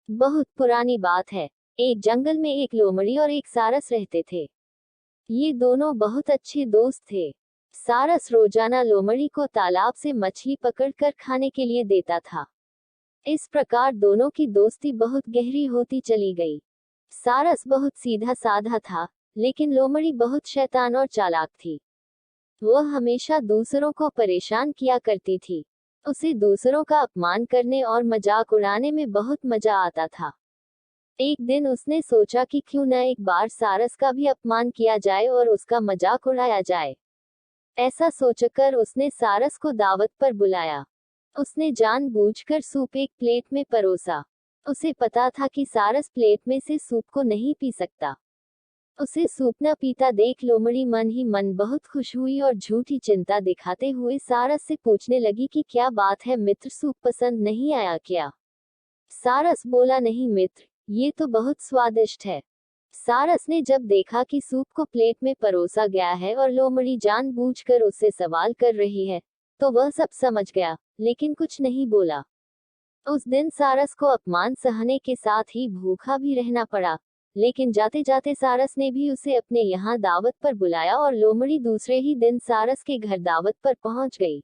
बहुत पुरानी बात है। एक जंगल में एक लोमड़ी और एक सारस रहते थे। ये दोनों बहुत अच्छे दोस्त थे। सारस रोजाना लोमड़ी को तालाब से मछली पकड़कर खाने के लिए देता था। इस प्रकार दोनों की दोस्ती बहुत गहरी होती चली गई। सारस बहुत सीधा साधा था, लेकिन लोमड़ी बहुत शैतान और चालाक थी। वह हमेशा दूसरों को परेशान किया करती थी। उसे दूसरों का अपमान करने और मजाक उड़ाने में बहुत मजा आता था। एक दिन उसने सोचा कि क्यों न एक बार सारस का भी अपमान किया जाए और उसका मजाक उड़ाया जाए। ऐसा सोचकर उसने सारस को दावत पर बुलाया। उसने जानबूझकर सूप एक प्लेट में परोसा। उसे पता था कि सारस प्लेट में से सूप को नहीं पी सकता। उसे सूप न पीता देख लोमड़ी मन ही मन बहुत खुश हुई और झूठी चिंता दिखाते हुए सारस से पूछने लगी कि क्या बात है मित्र, सूप पसंद नहीं आया क्या? सारस बोला, नहीं मित्र, ये तो बहुत स्वादिष्ट है। सारस ने जब देखा कि सूप को प्लेट में परोसा गया है और लोमड़ी जानबूझकर उससे सवाल कर रही है, तो वह सब समझ गया, लेकिन कुछ नहीं बोला। उस दिन सारस को अपमान सहने के साथ ही भूखा भी रहना पड़ा। लेकिन जाते जाते सारस ने भी उसे अपने यहाँ दावत पर बुलाया और लोमड़ी दूसरे ही दिन सारस के घर दावत पर पहुंच गई।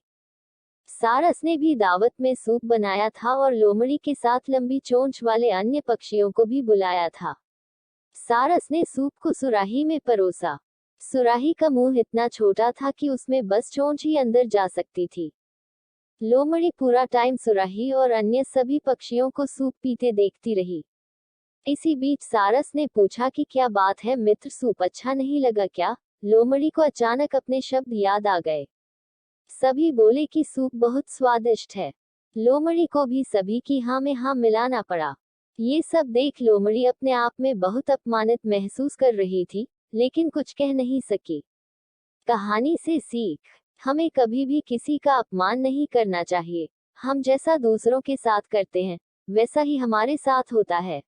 सारस ने भी दावत में सूप बनाया था और लोमड़ी के साथ लंबी चोंच वाले अन्य पक्षियों को भी बुलाया था। सारस ने सूप को सुराही में परोसा। सुराही का मुंह इतना छोटा था कि उसमें बस चोंच ही अंदर जा सकती थी। लोमड़ी पूरा टाइम सुराही और अन्य सभी पक्षियों को सूप पीते देखती रही। इसी बीच सारस ने पूछा कि क्या बात है मित्र, सूप अच्छा नहीं लगा क्या? लोमड़ी को अचानक अपने शब्द याद आ गए। सभी बोले कि सूप बहुत स्वादिष्ट है। लोमड़ी को भी सभी की हाँ में हाँ मिलाना पड़ा। ये सब देख लोमड़ी अपने आप में बहुत अपमानित महसूस कर रही थी, लेकिन कुछ कह नहीं सकी। कहानी से सीख, हमें कभी भी किसी का अपमान नहीं करना चाहिए। हम जैसा दूसरों के साथ करते हैं, वैसा ही हमारे साथ होता है।